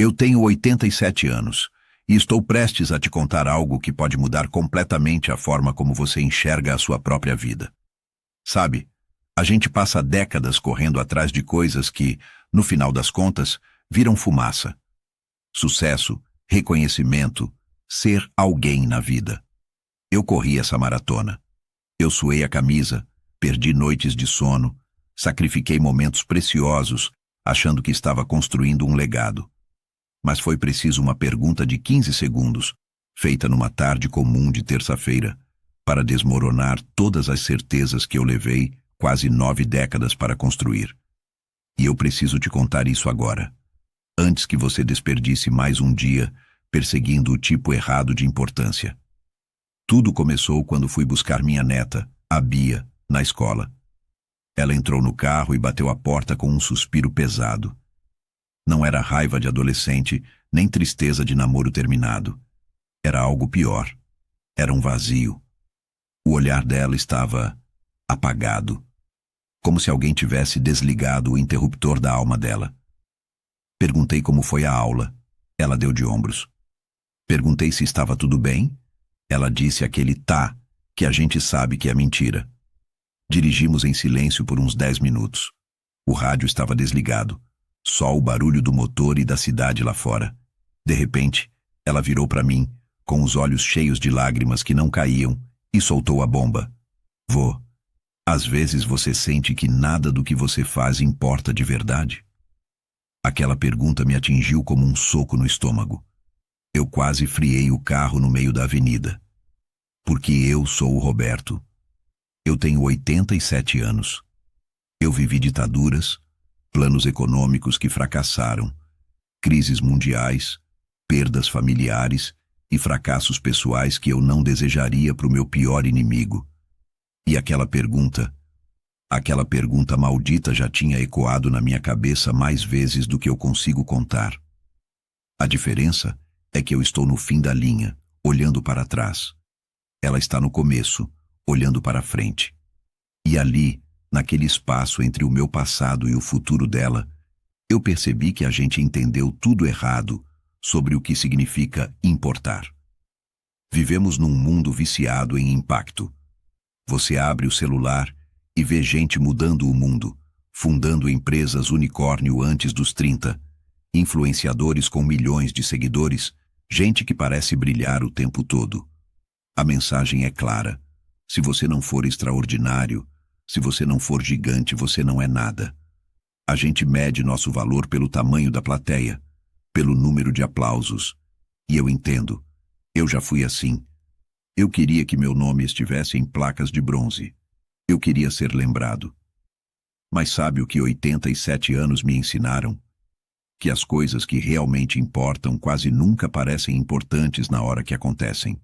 Eu tenho 87 anos e estou prestes a te contar algo que pode mudar completamente a forma como você enxerga a sua própria vida. Sabe, a gente passa décadas correndo atrás de coisas que, no final das contas, viram fumaça. Sucesso, reconhecimento, ser alguém na vida. Eu corri essa maratona. Eu suei a camisa, perdi noites de sono, sacrifiquei momentos preciosos, achando que estava construindo um legado. Mas foi preciso uma pergunta de 15 segundos, feita numa tarde comum de terça-feira, para desmoronar todas as certezas que eu levei quase 9 décadas para construir. E eu preciso te contar isso agora, antes que você desperdice mais um dia perseguindo o tipo errado de importância. Tudo começou quando fui buscar minha neta, a Bia, na escola. Ela entrou no carro e bateu a porta com um suspiro pesado. Não era raiva de adolescente, nem tristeza de namoro terminado. Era algo pior. Era um vazio. O olhar dela estava apagado, como se alguém tivesse desligado o interruptor da alma dela. Perguntei como foi a aula. Ela deu de ombros. Perguntei se estava tudo bem. Ela disse aquele tá, que a gente sabe que é mentira. Dirigimos em silêncio por uns 10 minutos. O rádio estava desligado. Só o barulho do motor e da cidade lá fora. De repente, ela virou para mim, com os olhos cheios de lágrimas que não caíam, e soltou a bomba. Vô, às vezes você sente que nada do que você faz importa de verdade? Aquela pergunta me atingiu como um soco no estômago. Eu quase friei o carro no meio da avenida. Porque eu sou o Roberto. Eu tenho 87 anos. Eu vivi ditaduras, planos econômicos que fracassaram, crises mundiais, perdas familiares e fracassos pessoais que eu não desejaria para o meu pior inimigo. E aquela pergunta maldita já tinha ecoado na minha cabeça mais vezes do que eu consigo contar. A diferença é que eu estou no fim da linha, olhando para trás. Ela está no começo, olhando para frente. E ali, naquele espaço entre o meu passado e o futuro dela, eu percebi que a gente entendeu tudo errado sobre o que significa importar. Vivemos num mundo viciado em impacto. Você abre o celular e vê gente mudando o mundo, fundando empresas unicórnio antes dos 30, influenciadores com milhões de seguidores, gente que parece brilhar o tempo todo. A mensagem é clara: se você não for extraordinário, se você não for gigante, você não é nada. A gente mede nosso valor pelo tamanho da plateia, pelo número de aplausos. E eu entendo. Eu já fui assim. Eu queria que meu nome estivesse em placas de bronze. Eu queria ser lembrado. Mas sabe o que 87 anos me ensinaram? Que as coisas que realmente importam quase nunca parecem importantes na hora que acontecem.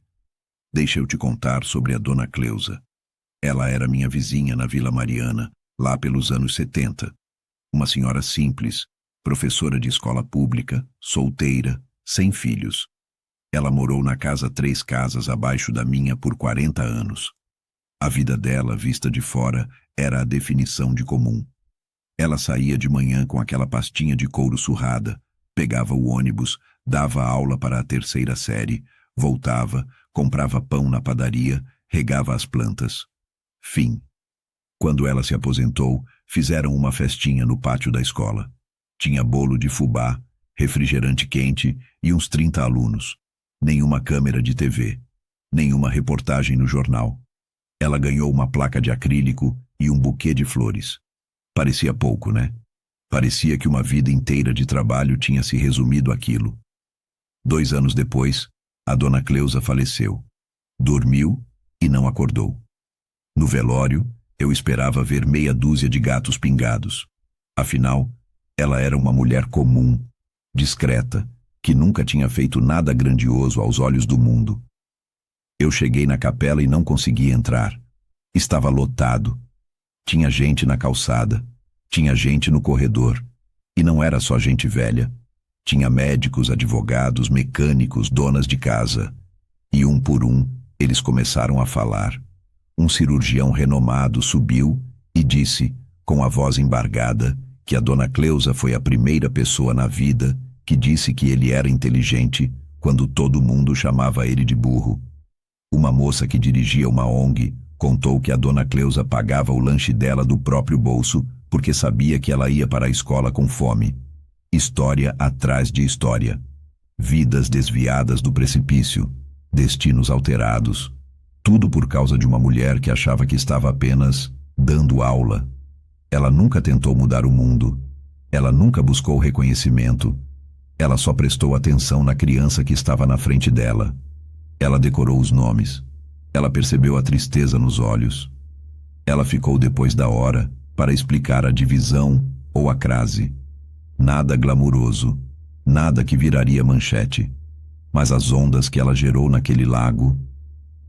Deixa eu te contar sobre a Dona Cleusa. Ela era minha vizinha na Vila Mariana, lá pelos anos 70. Uma senhora simples, professora de escola pública, solteira, sem filhos. Ela morou na casa 3 casas abaixo da minha por 40 anos. A vida dela, vista de fora, era a definição de comum. Ela saía de manhã com aquela pastinha de couro surrada, pegava o ônibus, dava aula para a 3ª série, voltava, comprava pão na padaria, regava as plantas. Fim. Quando ela se aposentou, fizeram uma festinha no pátio da escola. Tinha bolo de fubá, refrigerante quente e uns 30 alunos. Nenhuma câmera de TV, nenhuma reportagem no jornal. Ela ganhou uma placa de acrílico e um buquê de flores. Parecia pouco, né? Parecia que uma vida inteira de trabalho tinha se resumido àquilo. 2 anos depois, a Dona Cleusa faleceu. Dormiu e não acordou. No velório, eu esperava ver meia dúzia de gatos pingados. Afinal, ela era uma mulher comum, discreta, que nunca tinha feito nada grandioso aos olhos do mundo. Eu cheguei na capela e não consegui entrar. Estava lotado. Tinha gente na calçada, tinha gente no corredor. E não era só gente velha. Tinha médicos, advogados, mecânicos, donas de casa. E um por um, eles começaram a falar. Um cirurgião renomado subiu e disse, com a voz embargada, que a Dona Cleusa foi a primeira pessoa na vida que disse que ele era inteligente quando todo mundo chamava ele de burro. Uma moça que dirigia uma ONG contou que a dona Cleusa pagava o lanche dela do próprio bolso porque sabia que ela ia para a escola com fome. História atrás de história. Vidas desviadas do precipício. Destinos alterados. Tudo por causa de uma mulher que achava que estava apenas dando aula. Ela nunca tentou mudar o mundo. Ela nunca buscou reconhecimento. Ela só prestou atenção na criança que estava na frente dela. Ela decorou os nomes. Ela percebeu a tristeza nos olhos. Ela ficou depois da hora para explicar a divisão ou a crase. Nada glamuroso, nada que viraria manchete. Mas as ondas que ela gerou naquele lago,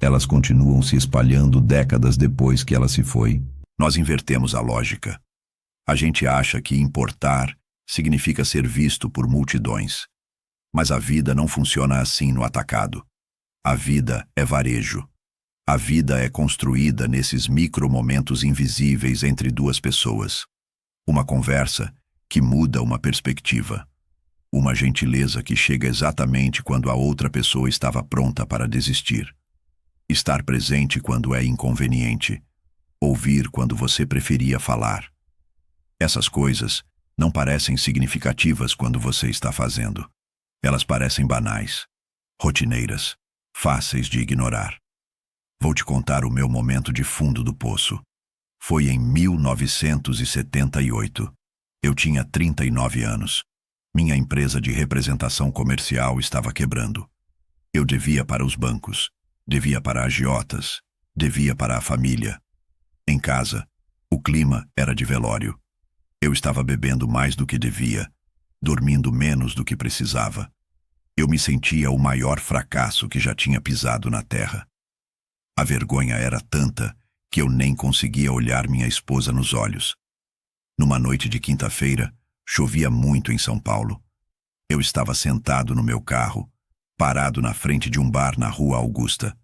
elas continuam se espalhando décadas depois que ela se foi. Nós invertemos a lógica. A gente acha que importar significa ser visto por multidões. Mas a vida não funciona assim no atacado. A vida é varejo. A vida é construída nesses micromomentos invisíveis entre duas pessoas. Uma conversa que muda uma perspectiva. Uma gentileza que chega exatamente quando a outra pessoa estava pronta para desistir. Estar presente quando é inconveniente. Ouvir quando você preferia falar. Essas coisas não parecem significativas quando você está fazendo. Elas parecem banais, rotineiras, fáceis de ignorar. Vou te contar o meu momento de fundo do poço. Foi em 1978. Eu tinha 39 anos. Minha empresa de representação comercial estava quebrando. Eu devia para os bancos, devia para agiotas, devia para a família. Em casa, o clima era de velório. Eu estava bebendo mais do que devia, dormindo menos do que precisava. Eu me sentia o maior fracasso que já tinha pisado na terra. A vergonha era tanta que eu nem conseguia olhar minha esposa nos olhos. Numa noite de quinta-feira, chovia muito em São Paulo. Eu estava sentado no meu carro, parado na frente de um bar na Rua Augusta.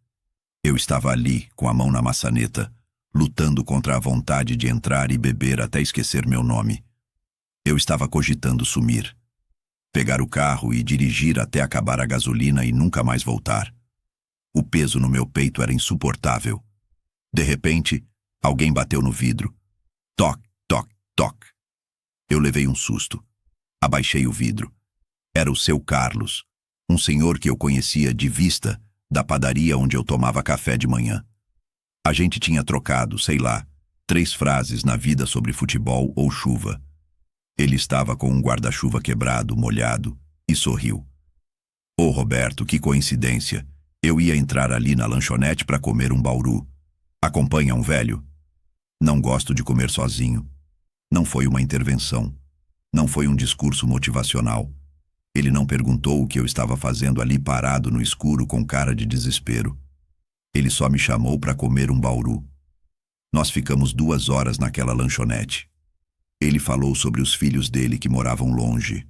Eu estava ali, com a mão na maçaneta, lutando contra a vontade de entrar e beber até esquecer meu nome. Eu estava cogitando sumir. Pegar o carro e dirigir até acabar a gasolina e nunca mais voltar. O peso no meu peito era insuportável. De repente, alguém bateu no vidro. Toc, toc, toc. Eu levei um susto. Abaixei o vidro. Era o seu Carlos, um senhor que eu conhecia de vista da padaria onde eu tomava café de manhã. A gente tinha trocado, sei lá, 3 frases na vida sobre futebol ou chuva. Ele estava com um guarda-chuva quebrado, molhado, e sorriu. Oh, Roberto, que coincidência. Eu ia entrar ali na lanchonete para comer um bauru. Acompanha um velho? Não gosto de comer sozinho. Não foi uma intervenção. Não foi um discurso motivacional. Ele não perguntou o que eu estava fazendo ali parado no escuro com cara de desespero. Ele só me chamou para comer um bauru. Nós ficamos 2 horas naquela lanchonete. Ele falou sobre os filhos dele que moravam longe.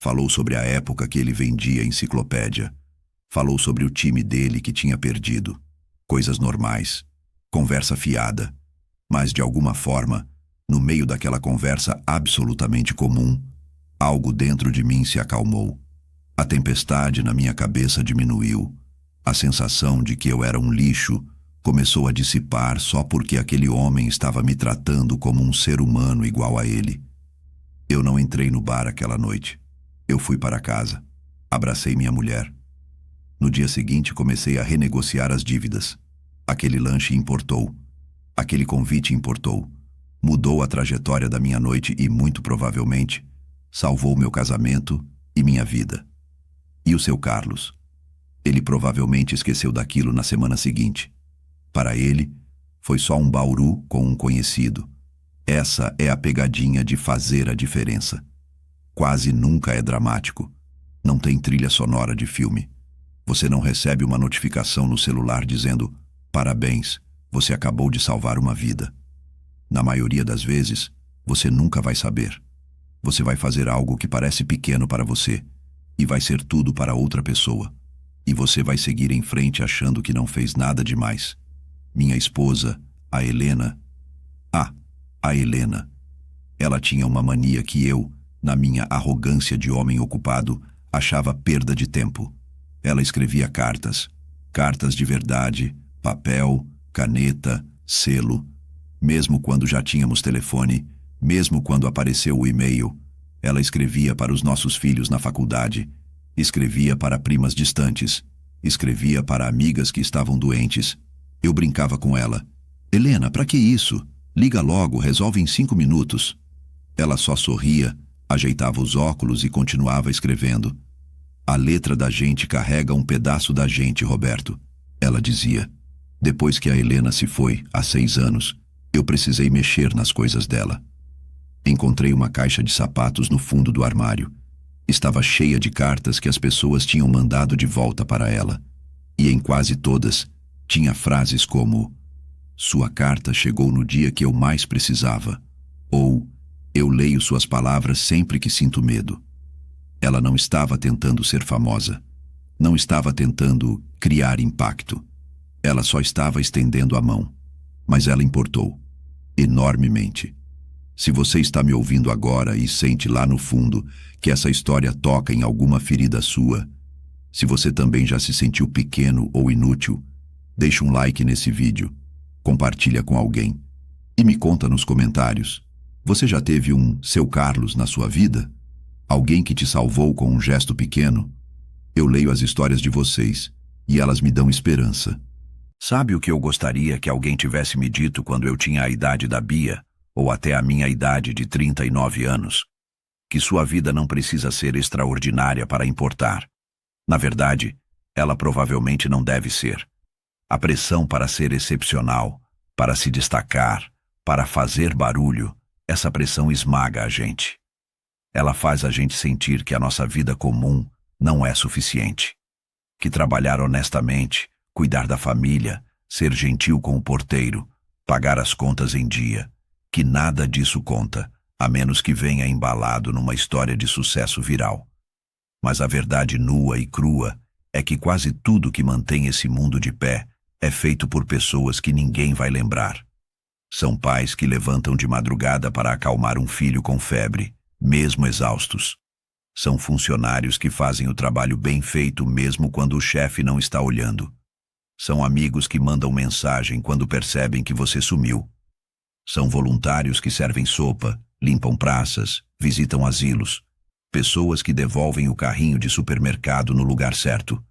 Falou sobre a época que ele vendia enciclopédia. Falou sobre o time dele que tinha perdido. Coisas normais. Conversa fiada. Mas, de alguma forma, no meio daquela conversa absolutamente comum, algo dentro de mim se acalmou. A tempestade na minha cabeça diminuiu. A sensação de que eu era um lixo começou a dissipar só porque aquele homem estava me tratando como um ser humano igual a ele. Eu não entrei no bar aquela noite. Eu fui para casa. Abracei minha mulher. No dia seguinte comecei a renegociar as dívidas. Aquele lanche importou. Aquele convite importou. Mudou a trajetória da minha noite e, muito provavelmente, salvou meu casamento e minha vida. E o seu Carlos? Ele provavelmente esqueceu daquilo na semana seguinte. Para ele, foi só um bauru com um conhecido. Essa é a pegadinha de fazer a diferença. Quase nunca é dramático. Não tem trilha sonora de filme. Você não recebe uma notificação no celular dizendo: parabéns, você acabou de salvar uma vida. Na maioria das vezes, você nunca vai saber. Você vai fazer algo que parece pequeno para você, e vai ser tudo para outra pessoa. E você vai seguir em frente achando que não fez nada demais. Minha esposa, a Helena... a Helena. Ela tinha uma mania que eu, na minha arrogância de homem ocupado, achava perda de tempo. Ela escrevia cartas, cartas de verdade, papel, caneta, selo. Mesmo quando já tínhamos telefone, mesmo quando apareceu o e-mail, ela escrevia para os nossos filhos na faculdade, escrevia para primas distantes, escrevia para amigas que estavam doentes. Eu brincava com ela. Helena, para que isso? Liga logo, resolve em 5 minutos. Ela só sorria, ajeitava os óculos e continuava escrevendo. A letra da gente carrega um pedaço da gente, Roberto. Ela dizia. Depois que a Helena se foi, há 6 anos, eu precisei mexer nas coisas dela. Encontrei uma caixa de sapatos no fundo do armário. Estava cheia de cartas que as pessoas tinham mandado de volta para ela. E em quase todas, tinha frases como: "Sua carta chegou no dia que eu mais precisava", ou "Eu leio suas palavras sempre que sinto medo". Ela não estava tentando ser famosa. Não estava tentando criar impacto. Ela só estava estendendo a mão. Mas ela importou. Enormemente. Se você está me ouvindo agora e sente lá no fundo que essa história toca em alguma ferida sua, se você também já se sentiu pequeno ou inútil, deixa um like nesse vídeo, compartilha com alguém e me conta nos comentários. Você já teve um seu Carlos na sua vida? Alguém que te salvou com um gesto pequeno? Eu leio as histórias de vocês e elas me dão esperança. Sabe o que eu gostaria que alguém tivesse me dito quando eu tinha a idade da Bia, ou até a minha idade de 39 anos? Que sua vida não precisa ser extraordinária para importar. Na verdade, ela provavelmente não deve ser. A pressão para ser excepcional, para se destacar, para fazer barulho, essa pressão esmaga a gente. Ela faz a gente sentir que a nossa vida comum não é suficiente. Que trabalhar honestamente, cuidar da família, ser gentil com o porteiro, pagar as contas em dia, que nada disso conta, a menos que venha embalado numa história de sucesso viral. Mas a verdade nua e crua é que quase tudo que mantém esse mundo de pé é feito por pessoas que ninguém vai lembrar. São pais que levantam de madrugada para acalmar um filho com febre, mesmo exaustos. São funcionários que fazem o trabalho bem feito mesmo quando o chefe não está olhando. São amigos que mandam mensagem quando percebem que você sumiu. São voluntários que servem sopa, limpam praças, visitam asilos. Pessoas que devolvem o carrinho de supermercado no lugar certo.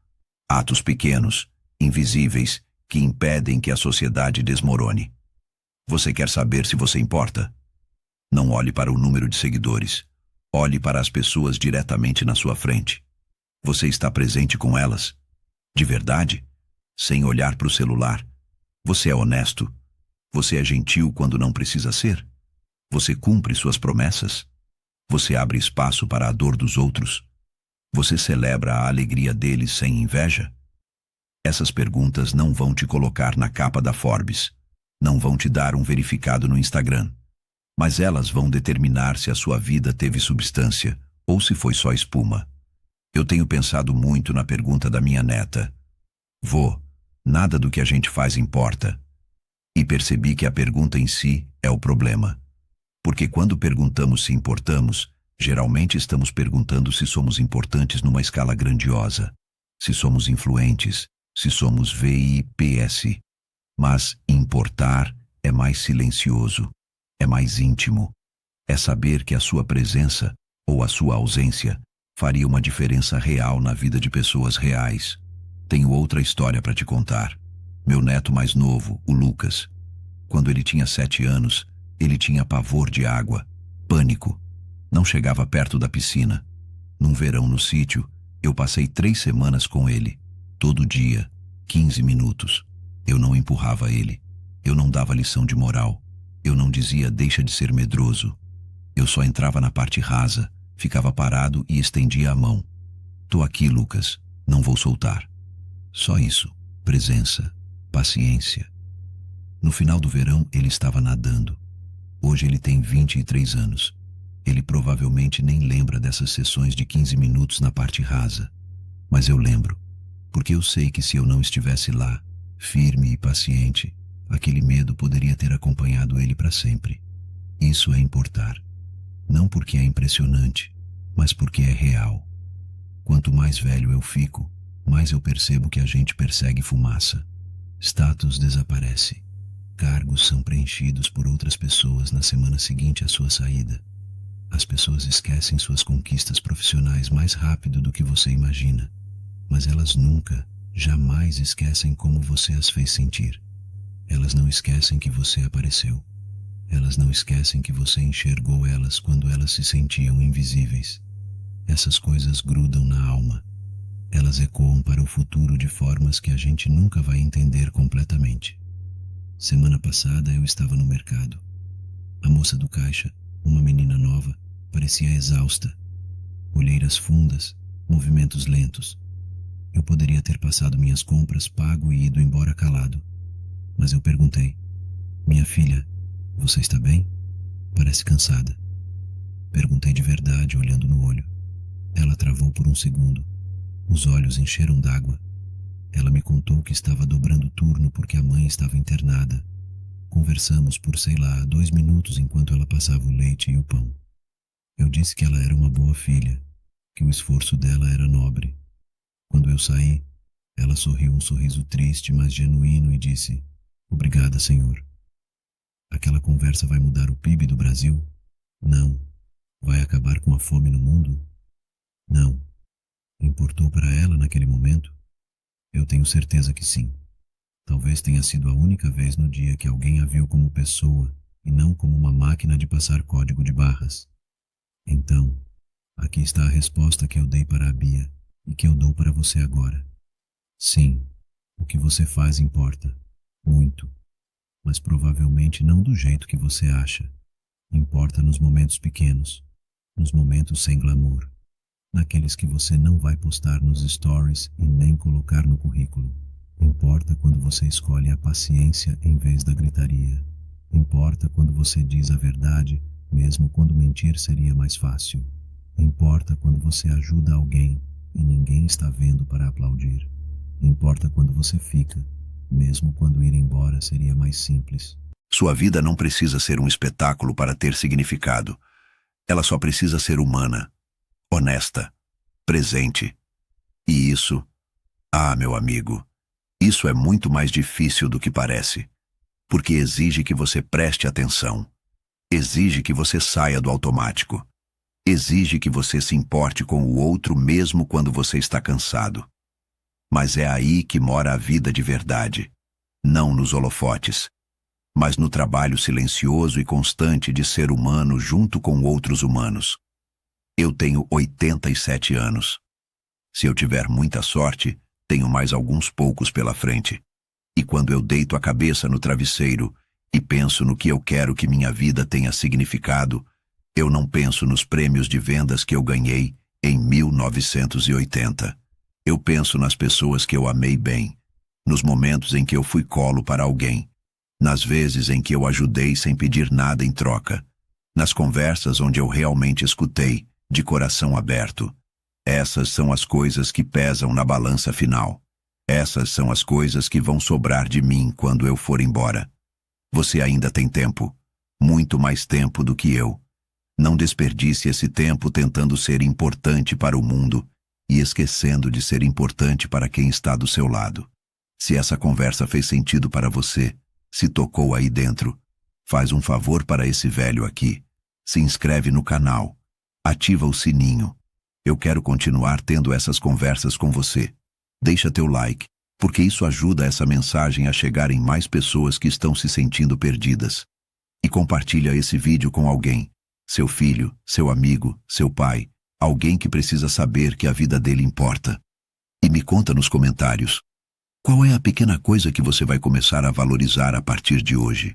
Atos pequenos, invisíveis, que impedem que a sociedade desmorone. Você quer saber se você importa? Não olhe para o número de seguidores. Olhe para as pessoas diretamente na sua frente. Você está presente com elas? De verdade? Sem olhar para o celular? Você é honesto? Você é gentil quando não precisa ser? Você cumpre suas promessas? Você abre espaço para a dor dos outros? Você celebra a alegria deles sem inveja? Essas perguntas não vão te colocar na capa da Forbes, não vão te dar um verificado no Instagram, mas elas vão determinar se a sua vida teve substância ou se foi só espuma. Eu tenho pensado muito na pergunta da minha neta: "Vô, nada do que a gente faz importa." E percebi que a pergunta em si é o problema. Porque quando perguntamos se importamos, geralmente estamos perguntando se somos importantes numa escala grandiosa, se somos influentes, se somos VIPs. Mas importar é mais silencioso, é mais íntimo. É saber que a sua presença ou a sua ausência faria uma diferença real na vida de pessoas reais. Tenho outra história para te contar. Meu neto mais novo, o Lucas. Quando ele tinha 7 anos, ele tinha pavor de água, pânico. Não chegava perto da piscina. Num verão no sítio, eu passei 3 semanas com ele. Todo dia, 15 minutos. Eu não empurrava ele. Eu não dava lição de moral. Eu não dizia deixa de ser medroso. Eu só entrava na parte rasa, ficava parado e estendia a mão. Tô aqui, Lucas. Não vou soltar. Só isso. Presença. Paciência. No final do verão, ele estava nadando. Hoje ele tem 23 anos. Ele provavelmente nem lembra dessas sessões de 15 minutos na parte rasa. Mas eu lembro, porque eu sei que se eu não estivesse lá, firme e paciente, aquele medo poderia ter acompanhado ele para sempre. Isso é importar. Não porque é impressionante, mas porque é real. Quanto mais velho eu fico, mais eu percebo que a gente persegue fumaça. Status desaparece. Cargos são preenchidos por outras pessoas na semana seguinte à sua saída. As pessoas esquecem suas conquistas profissionais mais rápido do que você imagina, mas elas nunca, jamais esquecem como você as fez sentir. Elas não esquecem que você apareceu. Elas não esquecem que você enxergou elas quando elas se sentiam invisíveis. Essas coisas grudam na alma. Elas ecoam para o futuro de formas que a gente nunca vai entender completamente. Semana passada eu estava no mercado. A moça do caixa, uma menina nova, parecia exausta. Olheiras fundas, movimentos lentos. Eu poderia ter passado minhas compras, pago e ido embora calado. Mas eu perguntei: "Minha filha, você está bem? Parece cansada." Perguntei de verdade, olhando no olho. Ela travou por um segundo. Os olhos encheram d'água. Ela me contou que estava dobrando turno porque a mãe estava internada. Conversamos por, 2 minutos enquanto ela passava o leite e o pão. Eu disse que ela era uma boa filha, que o esforço dela era nobre. Quando eu saí, ela sorriu um sorriso triste, mas genuíno e disse: "Obrigada, Senhor." Aquela conversa vai mudar o PIB do Brasil? Não. Vai acabar com a fome no mundo? Não. Importou para ela naquele momento? Eu tenho certeza que sim. Talvez tenha sido a única vez no dia que alguém a viu como pessoa e não como uma máquina de passar código de barras. Então, aqui está a resposta que eu dei para a Bia e que eu dou para você agora. Sim, o que você faz importa. Muito. Mas provavelmente não do jeito que você acha. Importa nos momentos pequenos, nos momentos sem glamour, naqueles que você não vai postar nos stories e nem colocar no currículo. Importa quando você escolhe a paciência em vez da gritaria. Importa quando você diz a verdade, mesmo quando mentir seria mais fácil. Importa quando você ajuda alguém e ninguém está vendo para aplaudir. Importa quando você fica, mesmo quando ir embora seria mais simples. Sua vida não precisa ser um espetáculo para ter significado. Ela só precisa ser humana, honesta, presente. E isso, meu amigo, isso é muito mais difícil do que parece, porque exige que você preste atenção, exige que você saia do automático, exige que você se importe com o outro mesmo quando você está cansado. Mas é aí que mora a vida de verdade, não nos holofotes, mas no trabalho silencioso e constante de ser humano junto com outros humanos. Eu tenho 87 anos. Se eu tiver muita sorte, tenho mais alguns poucos pela frente. E quando eu deito a cabeça no travesseiro e penso no que eu quero que minha vida tenha significado, eu não penso nos prêmios de vendas que eu ganhei em 1980. Eu penso nas pessoas que eu amei bem, nos momentos em que eu fui colo para alguém, nas vezes em que eu ajudei sem pedir nada em troca, nas conversas onde eu realmente escutei, de coração aberto. Essas são as coisas que pesam na balança final. Essas são as coisas que vão sobrar de mim quando eu for embora. Você ainda tem tempo, muito mais tempo do que eu. Não desperdice esse tempo tentando ser importante para o mundo e esquecendo de ser importante para quem está do seu lado. Se essa conversa fez sentido para você, se tocou aí dentro, faz um favor para esse velho aqui. Se inscreve no canal, ativa o sininho. Eu quero continuar tendo essas conversas com você. Deixa teu like, porque isso ajuda essa mensagem a chegar em mais pessoas que estão se sentindo perdidas. E compartilha esse vídeo com alguém, seu filho, seu amigo, seu pai, alguém que precisa saber que a vida dele importa. E me conta nos comentários, qual é a pequena coisa que você vai começar a valorizar a partir de hoje?